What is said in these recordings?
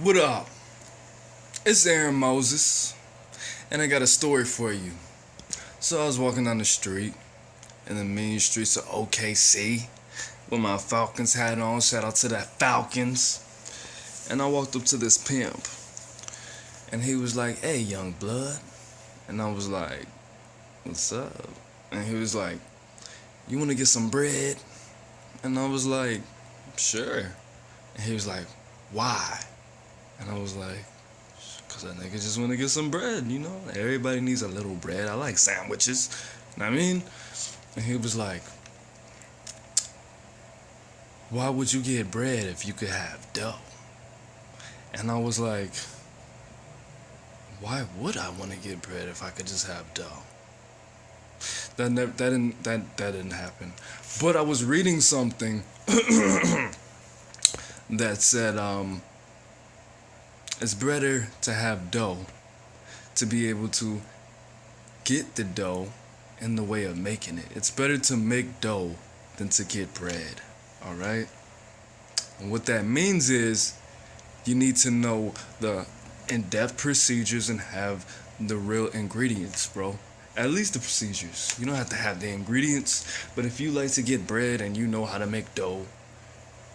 What up? It's AaroniMoses, and I got a story for you. So I was walking down the street in the mean streets of OKC with my Falcons hat on. Shout out to the Falcons. And I walked up to this pimp, and he was like, "Hey, young blood," and I was like, "What's up?" And he was like, "You want to get some bread?" And I was like, "Sure." And he was like, "Why?" And I was like, "Cause that nigga just want to get some bread, you know? Everybody needs a little bread. I like sandwiches." You know what I mean? And he was like, "Why would you get bread if you could have dough?" And I was like, "Why would I want to get bread if I could just have dough?" That didn't happen. But I was reading something that said, it's better to have dough to be able to get the dough in the way of making it. It's better to make dough than to get bread. Alright? And what that means is you need to know the in-depth procedures and have the real ingredients, bro. At least the procedures. You don't have to have the ingredients, but if you like to get bread and you know how to make dough,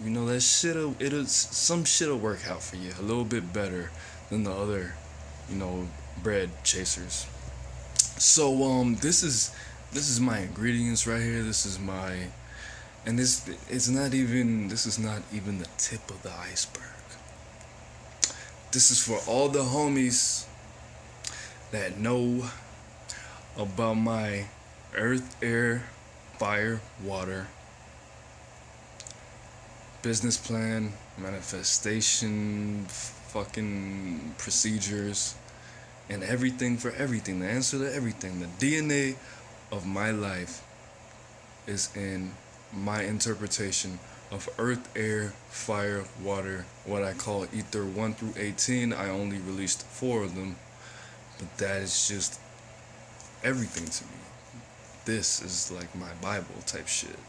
you know that some shit'll work out for you a little bit better than the other, bread chasers. So this is my ingredients right here. This is not even the tip of the iceberg. This is for all the homies that know about my earth, air, fire, water business plan, manifestation, fucking procedures, and everything for everything. The answer to everything. The DNA of my life is in my interpretation of earth, air, fire, water, what I call ether 1 through 18. I only released 4 of them, but that is just everything to me. This is like my Bible type shit.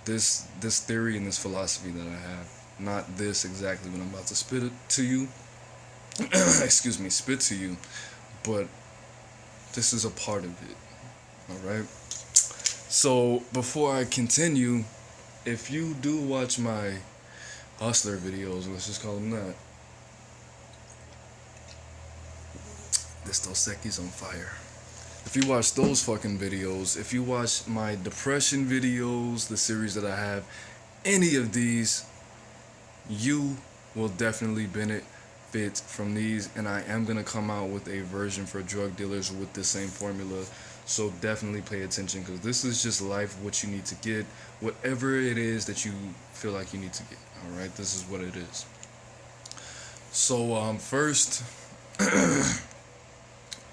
This theory and this philosophy that I have, not this exactly what I'm about to spit it to you. Spit to you, but this is a part of it. All right. So before I continue, if you do watch my hustler videos, let's just call them that, this Dos Equis on fire. If you watch those fucking videos, if you watch my depression videos, the series that I have, any of these, you will definitely benefit from these. And I am going to come out with a version for drug dealers with the same formula. So definitely pay attention, because this is just life, what you need to get, whatever it is that you feel like you need to get. All right, this is what it is. So first,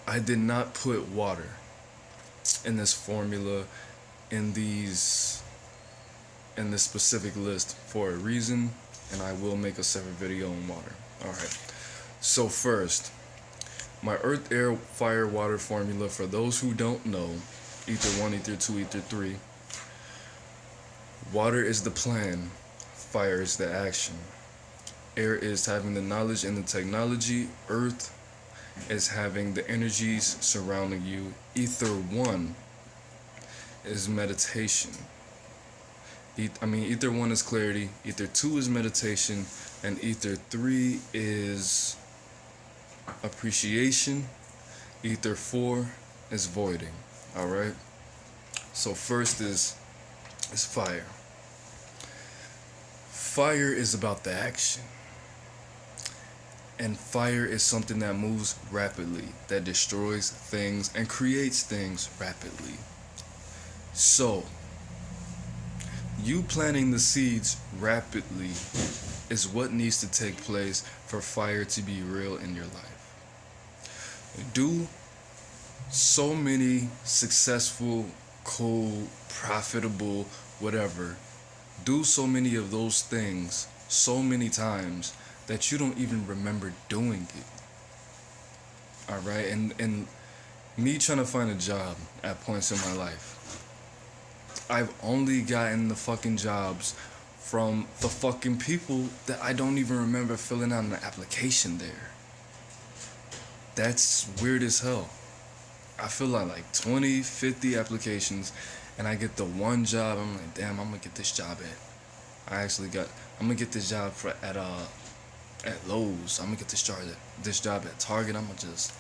I did not put water in this formula, in this specific list, for a reason, and I will make a separate video on water. Alright, so first, my earth, air, fire, water formula, for those who don't know, ether 1, ether 2, ether 3. Water is the plan, fire is the action. Air is having the knowledge and the technology. Earth is having the energies surrounding you. Ether 1 is meditation. Ether 1 is clarity, Ether 2 is meditation, and Ether 3 is appreciation. Ether 4 is voiding. Alright? So first is fire. Fire is about the action. And fire is something that moves rapidly, that destroys things and creates things rapidly. So, you planting the seeds rapidly is what needs to take place for fire to be real in your life. Do so many successful, cool, profitable, whatever. Do so many of those things so many times that you don't even remember doing it. Alright? And me trying to find a job at points in my life, I've only gotten the fucking jobs from the fucking people that I don't even remember filling out an application there. That's weird as hell. I fill out like 20, 50 applications, and I get the one job. I'm like, damn, I'm gonna get this job I'm gonna get this job at Lowe's. I'm gonna get this job at Target. I'm gonna just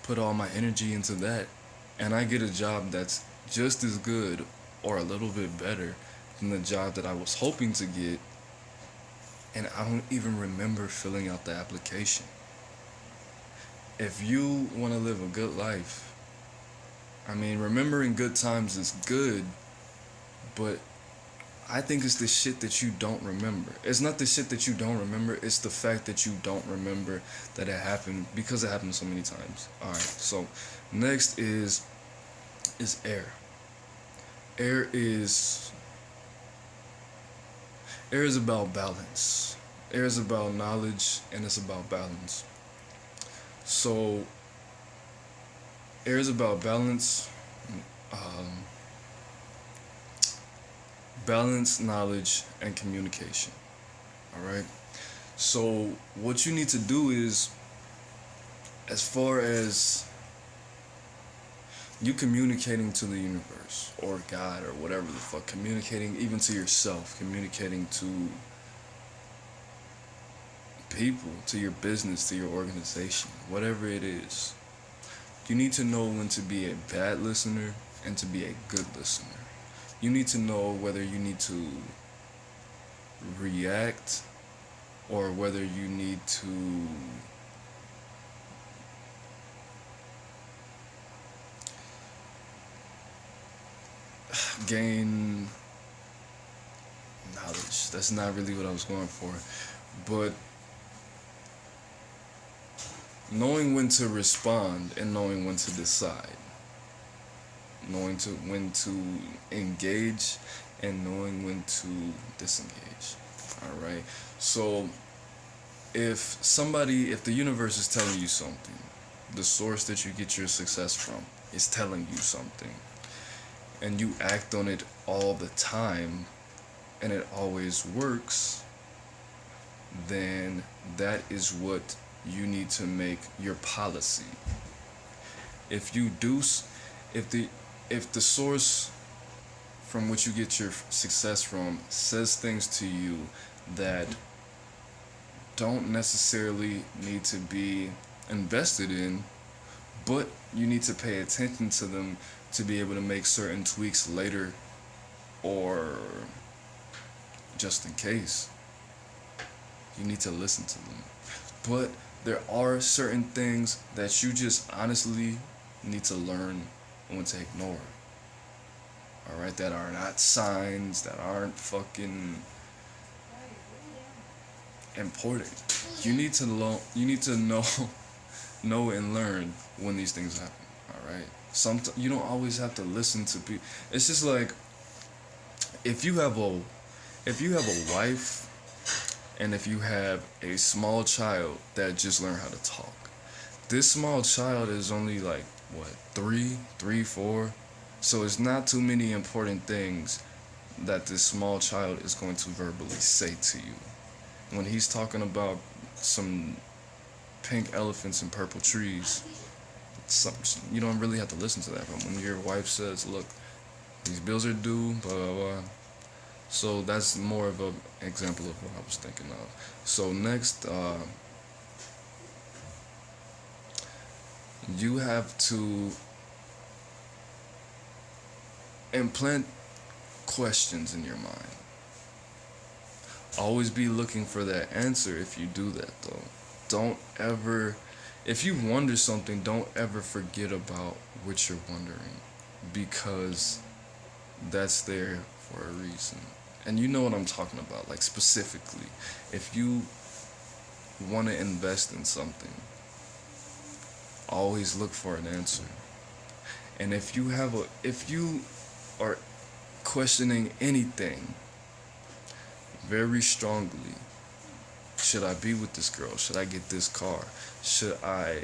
put all my energy into that, and I get a job that's just as good or a little bit better than the job that I was hoping to get, and I don't even remember filling out the application. If you want to live a good life, I mean, remembering good times is good, but I think it's the shit that you don't remember. It's not the shit that you don't remember, it's the fact that you don't remember that it happened because it happened so many times. Alright, so next is air. Air is about balance. Air is about knowledge, and it's about balance. So air is about balance, balance, knowledge, and communication. Alright? So what you need to do is, as far as you communicating to the universe or God or whatever the fuck, communicating even to yourself, communicating to people, to your business, to your organization, whatever it is, you need to know when to be a bad listener and to be a good listener. You need to know whether you need to react or whether you need to gain knowledge. That's not really what I was going for. But knowing when to respond and knowing when to decide. Knowing when to engage and knowing when to disengage. Alright? So if the universe is telling you something, the source that you get your success from is telling you something, and you act on it all the time and it always works, then that is what you need to make your policy. If the source from which you get your success from says things to you that don't necessarily need to be invested in, but you need to pay attention to them to be able to make certain tweaks later or just in case, you need to listen to them. But there are certain things that you just honestly need to learn when to ignore. Alright, that are not signs, that aren't fucking important. You need to know and learn when these things happen. Alright? You don't always have to listen to people. It's just like if you have a wife and if you have a small child that just learned how to talk. This small child is only like what, 3, 4. So it's not too many important things that this small child is going to verbally say to you. When he's talking about some pink elephants and purple trees, you don't really have to listen to that. But when your wife says, look, these bills are due, blah, blah, blah. So that's more of an example of what I was thinking of. So next, you have to implant questions in your mind. Always be looking for that answer if you do that, though. Don't ever, if you wonder something, don't ever forget about what you're wondering, because that's there for a reason. And you know what I'm talking about, like specifically. If you want to invest in something, always look for an answer. And if you are questioning anything very strongly, should I be with this girl? Should I get this car? Should I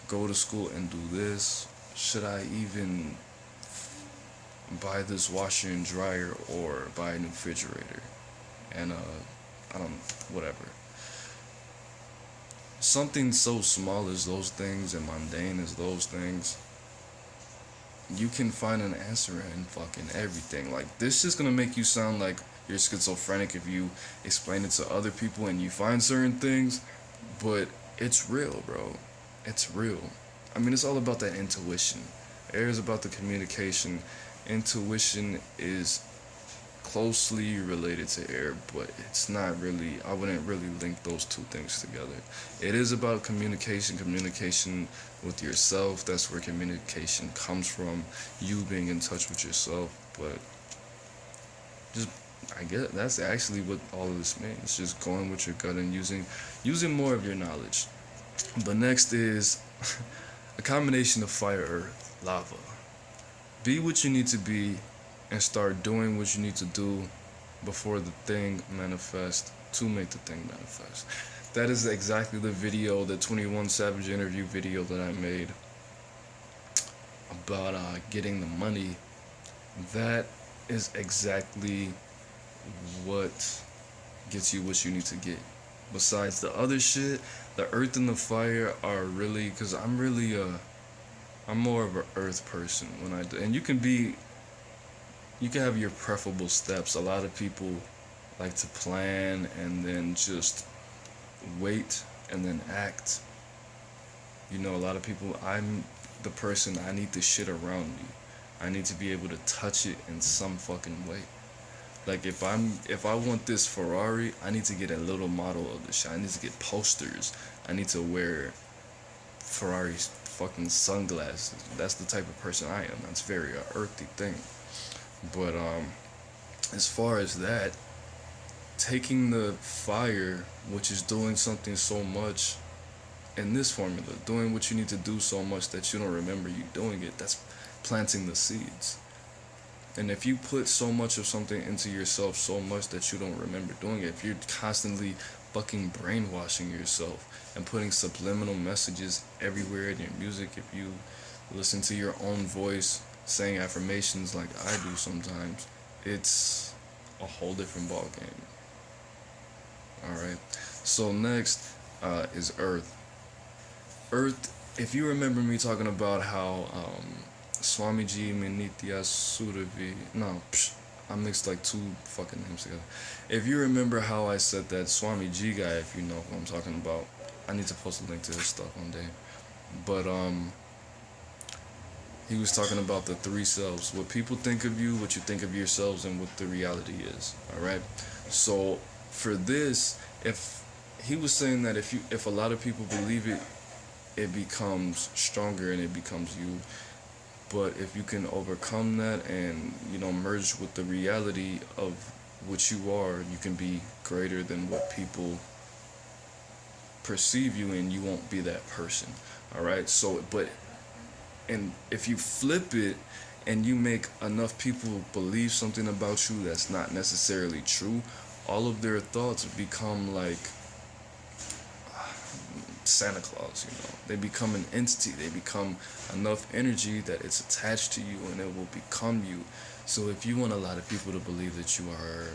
go to school and do this? Should I even buy this washer and dryer or buy a new refrigerator? and I don't, whatever. Something so small as those things and mundane as those things, you can find an answer in fucking everything. Like, this is gonna make you sound like you're schizophrenic if you explain it to other people and you find certain things, but it's real, bro. It's real. I mean, it's all about that intuition. Air is about the communication. Intuition is closely related to air, but it's not really, I wouldn't really link those two things together. It is about communication with yourself. That's where communication comes from, you being in touch with yourself. But just, I guess that's actually what all of this means, just going with your gut and using more of your knowledge. But next is a combination of fire, earth, lava. Be what you need to be and start doing what you need to do before the thing manifests, to make the thing manifest. That is exactly the video, the 21 Savage interview video that I made about getting the money. That is exactly what gets you what you need to get. Besides the other shit, the earth and the fire are really, because I'm more of an earth person when I do, and you can have your preferable steps. A lot of people like to plan and then just wait and then act. You know, a lot of people, I'm the person, I need the shit around me. I need to be able to touch it in some fucking way. Like, if I want this Ferrari, I need to get a little model of the shit. I need to get posters. I need to wear Ferrari's fucking sunglasses. That's the type of person I am. That's very earthy thing. But as far as that, taking the fire, which is doing something so much in this formula, doing what you need to do so much that you don't remember you doing it, that's planting the seeds. And if you put so much of something into yourself so much that you don't remember doing it, if you're constantly fucking brainwashing yourself and putting subliminal messages everywhere in your music, if you listen to your own voice saying affirmations like I do sometimes, it's a whole different ball game. Alright, so next is earth. Earth, if you remember me talking about how Swamiji Minitya Suravi, I mixed like two fucking names together. If you remember how I said that Swamiji guy, if you know who I'm talking about, I need to post a link to his stuff one day. But he was talking about the three selves: what people think of you, what you think of yourselves, and what the reality is. Alright? So for this, if he was saying that if a lot of people believe it, it becomes stronger and it becomes you. But if you can overcome that and, you know, merge with the reality of what you are, you can be greater than what people perceive you, and you won't be that person. Alright? So, and if you flip it and you make enough people believe something about you that's not necessarily true, all of their thoughts become like Santa Claus, you know. They become an entity. They become enough energy that it's attached to you and it will become you. So if you want a lot of people to believe that you are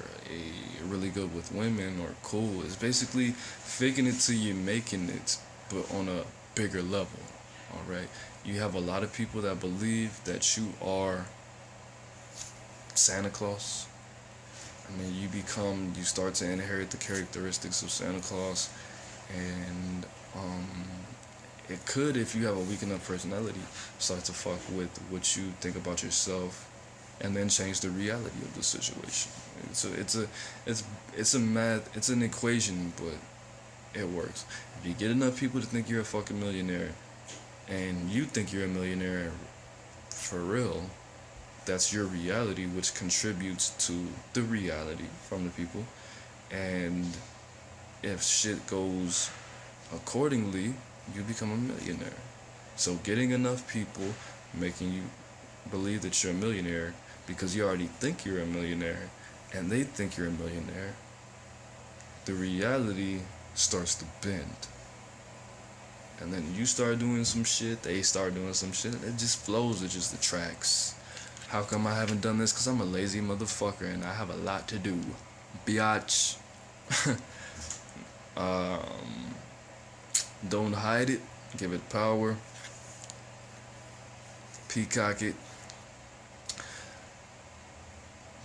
really good with women or cool, it's basically faking it till you're making it, but on a bigger level. Alright? You have a lot of people that believe that you are Santa Claus. I mean, you start to inherit the characteristics of Santa Claus, and it could, if you have a weak enough personality, start to fuck with what you think about yourself, and then change the reality of the situation. It's an equation, but it works. If you get enough people to think you're a fucking millionaire, and you think you're a millionaire for real, that's your reality, which contributes to the reality from the people. And if shit goes accordingly, you become a millionaire. So getting enough people making you believe that you're a millionaire because you already think you're a millionaire and they think you're a millionaire, the reality starts to bend. And then you start doing some shit, they start doing some shit, and it just flows, it just attracts. How come I haven't done this? Because I'm a lazy motherfucker and I have a lot to do. Biatch. Don't hide it. Give it power. Peacock it.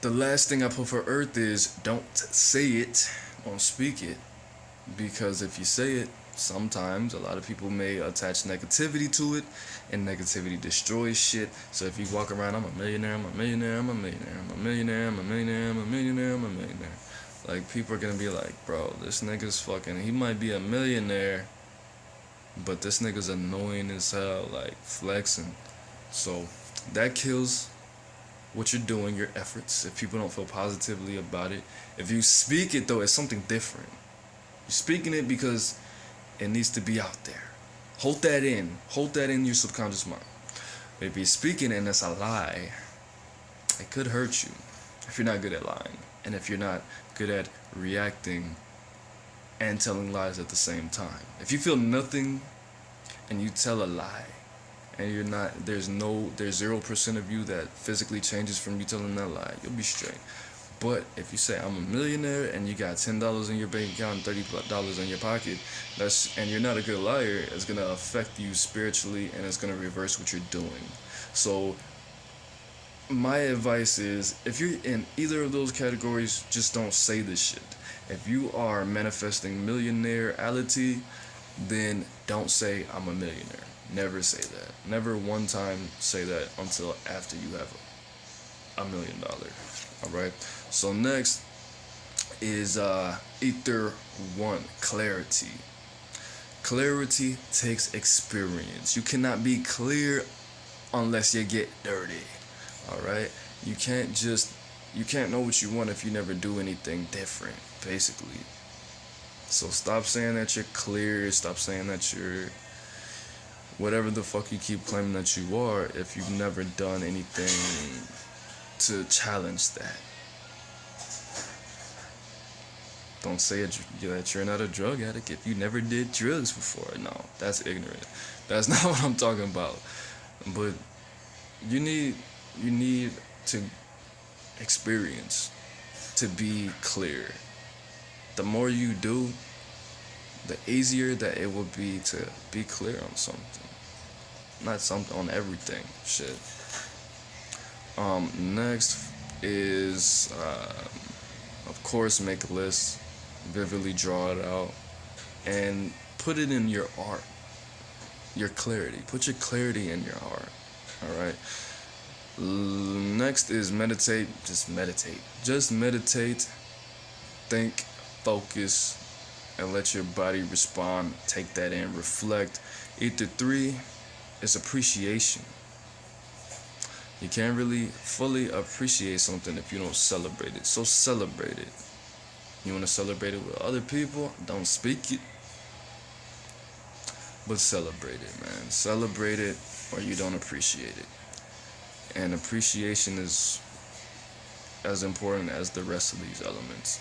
The last thing I put for Earth is don't say it. Don't speak it. Because if you say it, sometimes a lot of people may attach negativity to it, and negativity destroys shit. So if you walk around, I'm a millionaire, I'm a millionaire, I'm a millionaire, I'm a millionaire, I'm a millionaire, I'm a millionaire, I'm a millionaire. Like, people are gonna be like, bro, this nigga's fucking, he might be a millionaire, but this nigga's annoying as hell, like, flexing. So that kills what you're doing, your efforts, if people don't feel positively about it. If you speak it, though, it's something different. You're speaking it because it needs to be out there. Hold that in. Hold that in your subconscious mind. But if you're speaking and it's a lie, it could hurt you if you're not good at lying. And if you're not good at reacting and telling lies at the same time. If you feel nothing and you tell a lie, and you're not, there's 0% of you that physically changes from you telling that lie, you'll be straight. But if you say I'm a millionaire and you got $10 in your bank account and $30 in your pocket, and you're not a good liar, it's gonna affect you spiritually and it's gonna reverse what you're doing. So my advice is, if you're in either of those categories, just don't say this shit. If you are manifesting millionaireality, then don't say I'm a millionaire. Never say that. Never one time say that until after you have $1 million. Alright? So next is Ether 1, clarity. Clarity takes experience. You cannot be clear unless you get dirty. Alright? You can't know what you want if you never do anything different, basically. So stop saying that you're clear, stop saying that you're whatever the fuck you keep claiming that you are if you've never done anything to challenge that. Don't say that you're not a drug addict if you never did drugs before. No, that's ignorant. That's not what I'm talking about. But you need to experience to be clear. The more you do, the easier that it will be to be clear on something. Not something, on everything. Shit. Next is, of course, make a list, vividly draw it out, and put it in your art. Your clarity. Put your clarity in your art. Alright? Next is meditate. Just meditate. Just meditate. Think. Focus. And let your body respond. Take that in. Reflect. Ether 3 is appreciation. You can't really fully appreciate something if you don't celebrate it. So celebrate it. You want to celebrate it with other people? Don't speak it. But celebrate it, man. Celebrate it or you don't appreciate it. And appreciation is as important as the rest of these elements.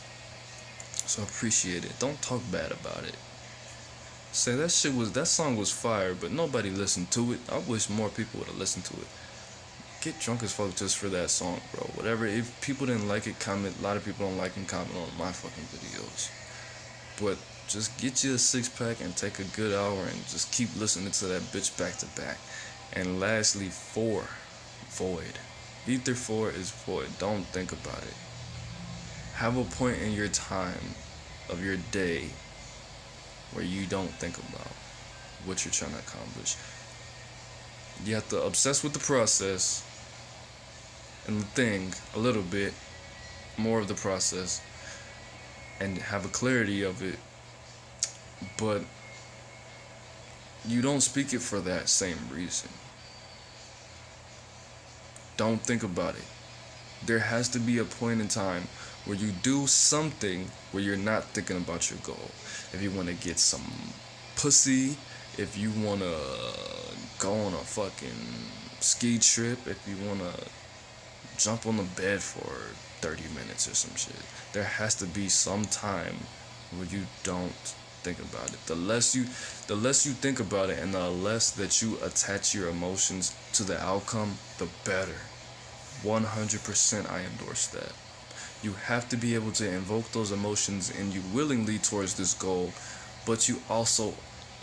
So appreciate it. Don't talk bad about it. Say that song was fire, but nobody listened to it. I wish more people would have listened to it. Get drunk as fuck just for that song, bro. Whatever. If people didn't like it, comment. A lot of people don't like and comment on my fucking videos. But just get you a 6-pack and take a good hour and just keep listening to that bitch back to back. And lastly, 4, void. Ether 4 is void. Don't think about it. Have a point in your time of your day where you don't think about what you're trying to accomplish. You have to obsess with the process and the thing a little bit, more of the process, and have a clarity of it, but you don't speak it for that same reason. Don't think about it. There has to be a point in time where you do something where you're not thinking about your goal. If you want to get some pussy, if you want to go on a fucking ski trip, if you want to jump on the bed for 30 minutes or some shit, there has to be some time where you don't think about it. The less you think about it and the less that you attach your emotions to the outcome, the better. 100% I endorse that. You have to be able to invoke those emotions in you willingly towards this goal, but you also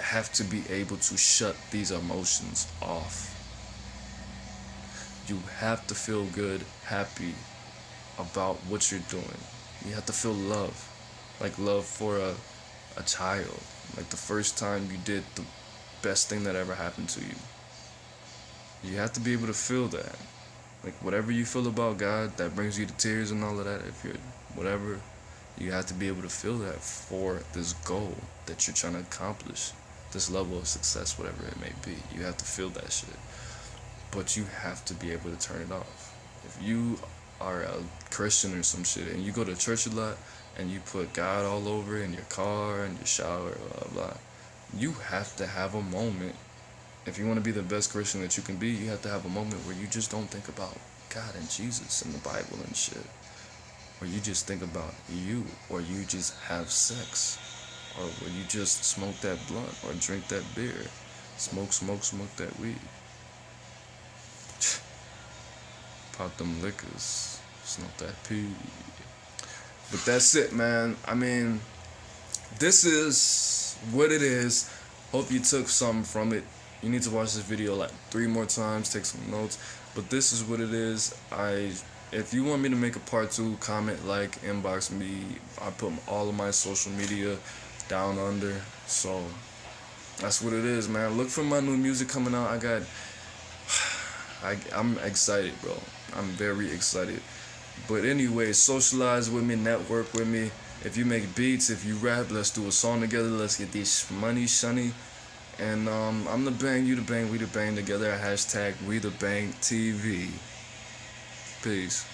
have to be able to shut these emotions off. You have to feel good, happy about what you're doing. You have to feel love, like love for a child, like the first time you did the best thing that ever happened to you. You have to be able to feel that. Like whatever you feel about God that brings you to tears and all of that, if you're whatever, you have to be able to feel that for this goal that you're trying to accomplish, this level of success, whatever it may be. You have to feel that shit. But you have to be able to turn it off. If you are a Christian or some shit and you go to church a lot and you put God all over in your car and your shower, blah blah, you have to have a moment. If you want to be the best Christian that you can be, you have to have a moment where you just don't think about God and Jesus and the Bible and shit. Or you just think about you, or you just have sex, or where you just smoke that blunt or drink that beer, smoke that weed, pop them liquors, smoke that pee. But that's it, man. I mean, this is what it is. Hope you took something from it. You need to watch this video like 3 more times, take some notes. But this is what it is. If you want me to make a part 2, comment, like, inbox me. I put all of my social media down under. So that's what it is, man. Look for my new music coming out. I'm excited, bro. I'm very excited. But anyway, socialize with me, network with me. If you make beats, if you rap, let's do a song together. Let's get this money, shunny. And I'm the bang, you the bang, we the bang together. #WeTheBangTV. Peace.